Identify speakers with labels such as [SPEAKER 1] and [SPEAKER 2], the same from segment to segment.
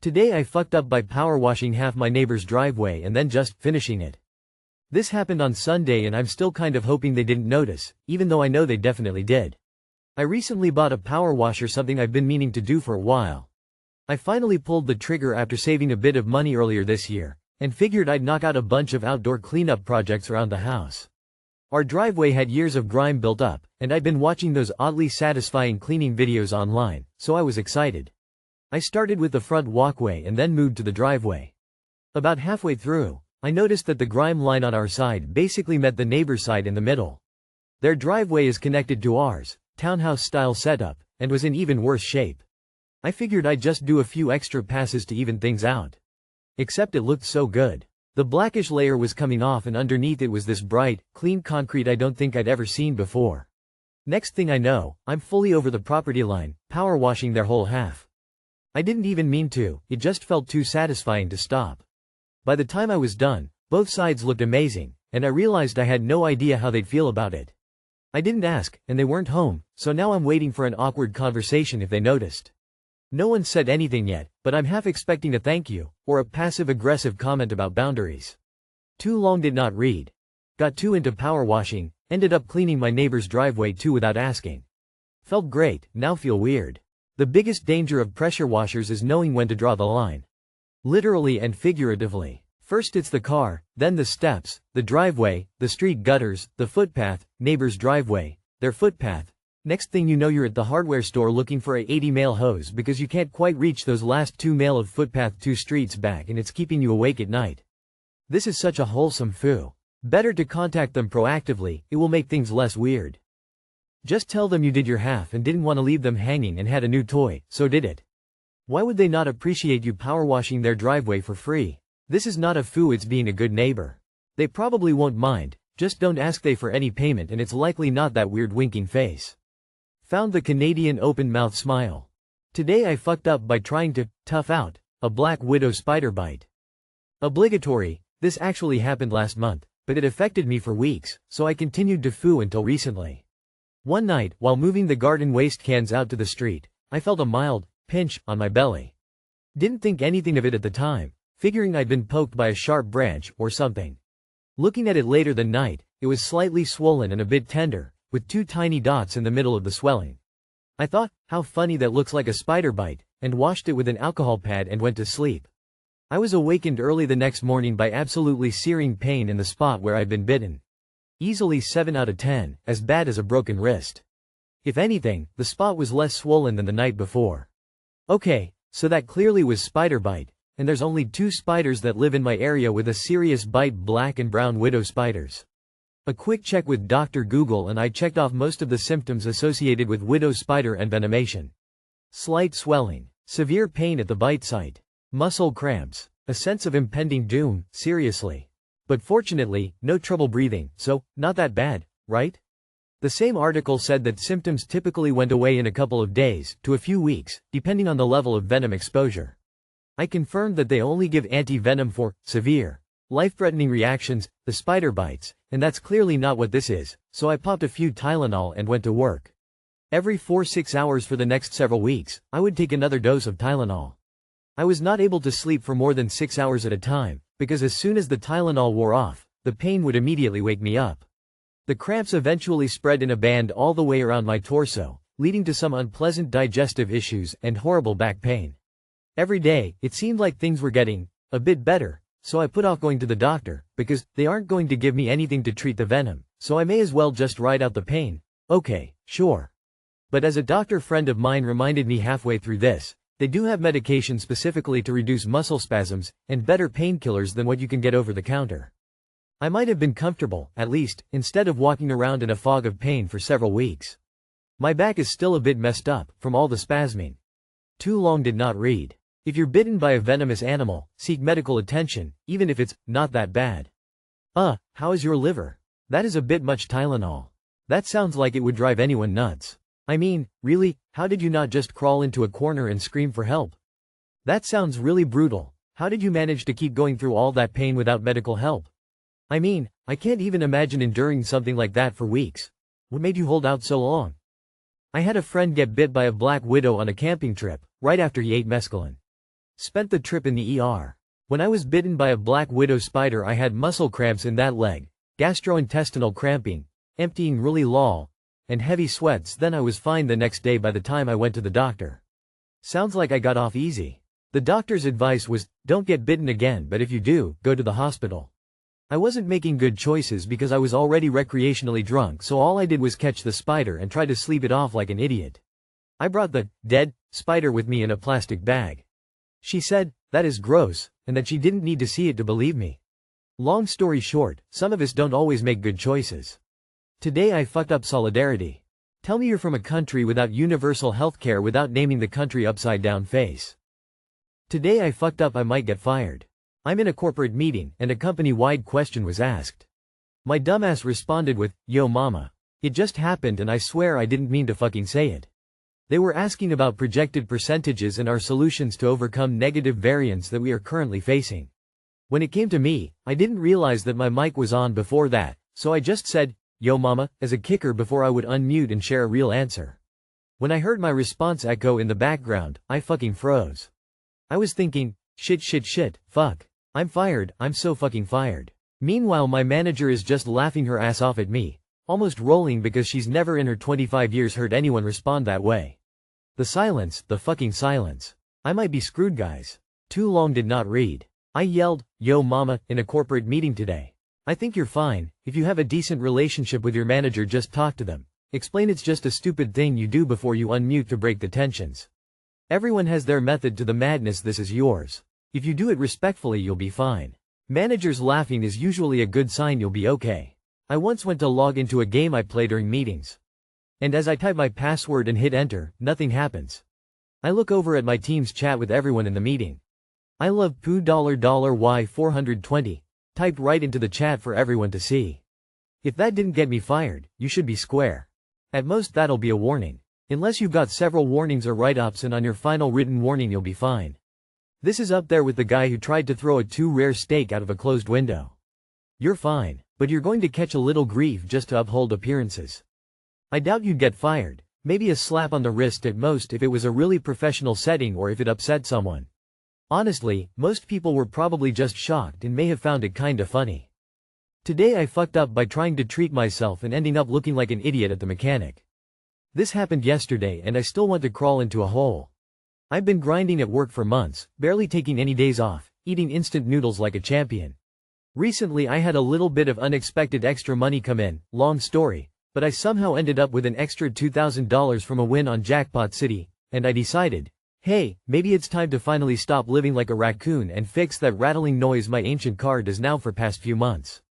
[SPEAKER 1] Today I fucked up by power washing half my neighbor's driveway and then just finishing it. This happened on Sunday and I'm still kind of hoping they didn't notice, even though I know they definitely did. I recently bought a power washer, something I've been meaning to do for a while. I finally pulled the trigger after saving a bit of money earlier this year, and figured I'd knock out a bunch of outdoor cleanup projects around the house. Our driveway had years of grime built up, and I'd been watching those oddly satisfying cleaning videos online, so I was excited. I started with the front walkway and then moved to the driveway. About halfway through, I noticed that the grime line on our side basically met the neighbor's side in the middle. Their driveway is connected to ours, townhouse-style setup, and was in even worse shape. I figured I'd just do a few extra passes to even things out. Except it looked so good. The blackish layer was coming off and underneath it was this bright, clean concrete I don't think I'd ever seen before. Next thing I know, I'm fully over the property line, power washing their whole half. I didn't even mean to, it just felt too satisfying to stop. By the time I was done, both sides looked amazing, and I realized I had no idea how they'd feel about it. I didn't ask, and they weren't home, so now I'm waiting for an awkward conversation if they noticed. No one said anything yet, but I'm half expecting a thank you, or a passive-aggressive comment about boundaries. Too long did not read. Got too into power washing, ended up cleaning my neighbor's driveway too without asking. Felt great, now feel weird. The biggest danger of pressure washers is knowing when to draw the line. Literally and figuratively. First it's the car, then the steps, the driveway, the street gutters, the footpath, neighbor's driveway, their footpath. Next thing you know you're at the hardware store looking for a 80 male hose because you can't quite reach those last 2 male of footpath 2 streets back and it's keeping you awake at night. This is such a wholesome foo. Better to contact them proactively, it will make things less weird. Just tell them you did your half and didn't want to leave them hanging and had a new toy, so did it. Why would they not appreciate you power washing their driveway for free? This is not a foo, it's being a good neighbor. They probably won't mind, just don't ask they for any payment and it's likely not that weird winking face. Found the Canadian open mouth smile. Today I fucked up by trying to tough out a black widow spider bite. Obligatory, this actually happened last month, but it affected me for weeks, so I continued to foo until recently. One night, while moving the garden waste cans out to the street, I felt a mild pinch on my belly. Didn't think anything of it at the time, figuring I'd been poked by a sharp branch or something. Looking at it later that night, it was slightly swollen and a bit tender, with 2 tiny dots in the middle of the swelling. I thought, how funny, that looks like a spider bite, and washed it with an alcohol pad and went to sleep. I was awakened early the next morning by absolutely searing pain in the spot where I'd been bitten. Easily 7 out of 10, as bad as a broken wrist. If anything, the spot was less swollen than the night before. Okay, so that clearly was spider bite, and there's only 2 spiders that live in my area with a serious bite: black and brown widow spiders. A quick check with Dr. Google and I checked off most of the symptoms associated with widow spider envenomation. Slight swelling, severe pain at the bite site, muscle cramps, a sense of impending doom, seriously. But fortunately, no trouble breathing, so, not that bad, right? The same article said that symptoms typically went away in a couple of days to a few weeks, depending on the level of venom exposure. I confirmed that they only give anti-venom for severe, life-threatening reactions, the spider bites, and that's clearly not what this is, so I popped a few Tylenol and went to work. Every 4-6 hours for the next several weeks, I would take another dose of Tylenol. I was not able to sleep for more than 6 hours at a time, because as soon as the Tylenol wore off, the pain would immediately wake me up. The cramps eventually spread in a band all the way around my torso, leading to some unpleasant digestive issues and horrible back pain. Every day, it seemed like things were getting a bit better, so I put off going to the doctor, because they aren't going to give me anything to treat the venom, so I may as well just ride out the pain. Okay, sure. But as a doctor friend of mine reminded me halfway through this, they do have medication specifically to reduce muscle spasms, and better painkillers than what you can get over the counter. I might have been comfortable, at least, instead of walking around in a fog of pain for several weeks. My back is still a bit messed up, from all the spasming. Too long did not read. If you're bitten by a venomous animal, seek medical attention, even if it's not that bad. How is your liver? That is a bit much Tylenol. That sounds like it would drive anyone nuts. I mean, really, how did you not just crawl into a corner and scream for help? That sounds really brutal. How did you manage to keep going through all that pain without medical help? I mean, I can't even imagine enduring something like that for weeks. What made you hold out so long? I had a friend get bit by a black widow on a camping trip, right after he ate mescaline. Spent the trip in the ER. When I was bitten by a black widow spider I had muscle cramps in that leg, gastrointestinal cramping, emptying really lol, and heavy sweats. Then I was fine the next day by the time I went to the doctor. Sounds like I got off easy. The doctor's advice was, don't get bitten again, but if you do, go to the hospital. I wasn't making good choices because I was already recreationally drunk, so all I did was catch the spider and try to sleep it off like an idiot. I brought the dead spider with me in a plastic bag. She said, that is gross, and that she didn't need to see it to believe me. Long story short, some of us don't always make good choices. Today I fucked up solidarity. Tell me you're from a country without universal healthcare without naming the country upside down face. Today I fucked up, I might get fired. I'm in a corporate meeting, and a company-wide question was asked. My dumbass responded with, yo mama. It just happened and I swear I didn't mean to fucking say it. They were asking about projected percentages and our solutions to overcome negative variance that we are currently facing. When it came to me, I didn't realize that my mic was on before that, so I just said, yo mama, as a kicker before I would unmute and share a real answer. When I heard my response echo in the background, I fucking froze. I was thinking, shit, fuck. I'm fired, I'm so fucking fired. Meanwhile my manager is just laughing her ass off at me, almost rolling because she's never in her 25 years heard anyone respond that way. The silence, the fucking silence. I might be screwed guys. Too long did not read. I yelled, yo mama, in a corporate meeting today. I think you're fine. If you have a decent relationship with your manager just talk to them. Explain it's just a stupid thing you do before you unmute to break the tensions. Everyone has their method to the madness, this is yours. If you do it respectfully you'll be fine. Managers laughing is usually a good sign you'll be okay. I once went to log into a game I play during meetings. And as I type my password and hit enter, nothing happens. I look over at my team's chat with everyone in the meeting. I love poo $y420, typed right into the chat for everyone to see. If that didn't get me fired, you should be square. At most that'll be a warning. Unless you've got several warnings or write-ups and on your final written warning you'll be fine. This is up there with the guy who tried to throw a too rare steak out of a closed window. You're fine, but you're going to catch a little grief just to uphold appearances. I doubt you'd get fired, maybe a slap on the wrist at most if it was a really professional setting or if it upset someone. Honestly, most people were probably just shocked and may have found it kinda funny. Today I fucked up by trying to treat myself and ending up looking like an idiot at the mechanic. This happened yesterday and I still want to crawl into a hole. I've been grinding at work for months, barely taking any days off, eating instant noodles like a champion. Recently I had a little bit of unexpected extra money come in, long story, but I somehow ended up with an extra $2,000 from a win on Jackpot City, and I decided, hey, maybe it's time to finally stop living like a raccoon and fix that rattling noise my ancient car does now for past few months.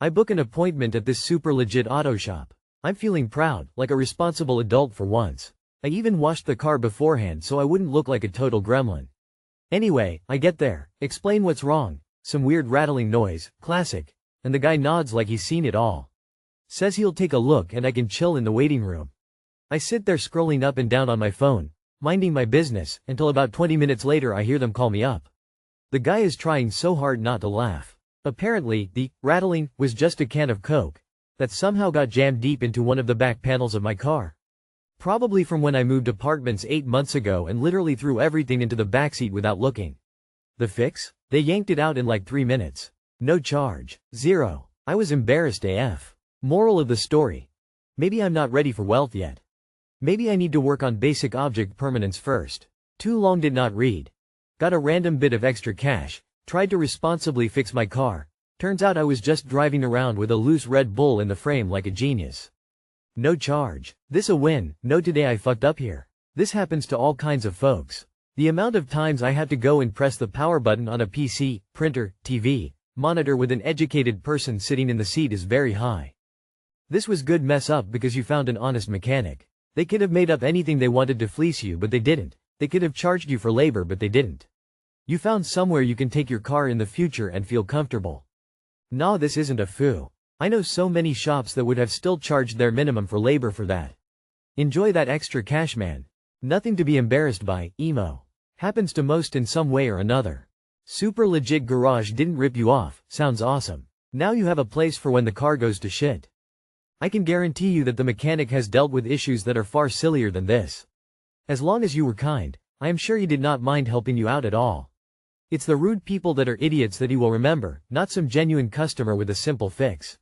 [SPEAKER 1] I book an appointment at this super legit auto shop. I'm feeling proud, like a responsible adult for once. I even washed the car beforehand so I wouldn't look like a total gremlin. Anyway, I get there, explain what's wrong, some weird rattling noise, classic, and the guy nods like he's seen it all. Says he'll take a look and I can chill in the waiting room. I sit there scrolling up and down on my phone, minding my business, until about 20 minutes later I hear them call me up. The guy is trying so hard not to laugh. Apparently, the rattling was just a can of Coke that somehow got jammed deep into one of the back panels of my car. Probably from when I moved apartments 8 months ago and literally threw everything into the backseat without looking. The fix? They yanked it out in like 3 minutes. No charge. Zero. I was embarrassed AF. Moral of the story. Maybe I'm not ready for wealth yet. Maybe I need to work on basic object permanence first. Too long did not read. Got a random bit of extra cash, tried to responsibly fix my car. Turns out I was just driving around with a loose Red Bull in the frame like a genius. No charge. This a win. No, today I fucked up here. This happens to all kinds of folks. The amount of times I have to go and press the power button on a PC, printer, TV, monitor with an educated person sitting in the seat is very high. This was good mess up because you found an honest mechanic. They could have made up anything they wanted to fleece you but they didn't. They could have charged you for labor but they didn't. You found somewhere you can take your car in the future and feel comfortable. Nah, this isn't a foo. I know so many shops that would have still charged their minimum for labor for that. Enjoy that extra cash, man. Nothing to be embarrassed by, emo. Happens to most in some way or another. Super legit garage didn't rip you off, sounds awesome. Now you have a place for when the car goes to shit. I can guarantee you that the mechanic has dealt with issues that are far sillier than this. As long as you were kind, I am sure he did not mind helping you out at all. It's the rude people that are idiots that he will remember, not some genuine customer with a simple fix.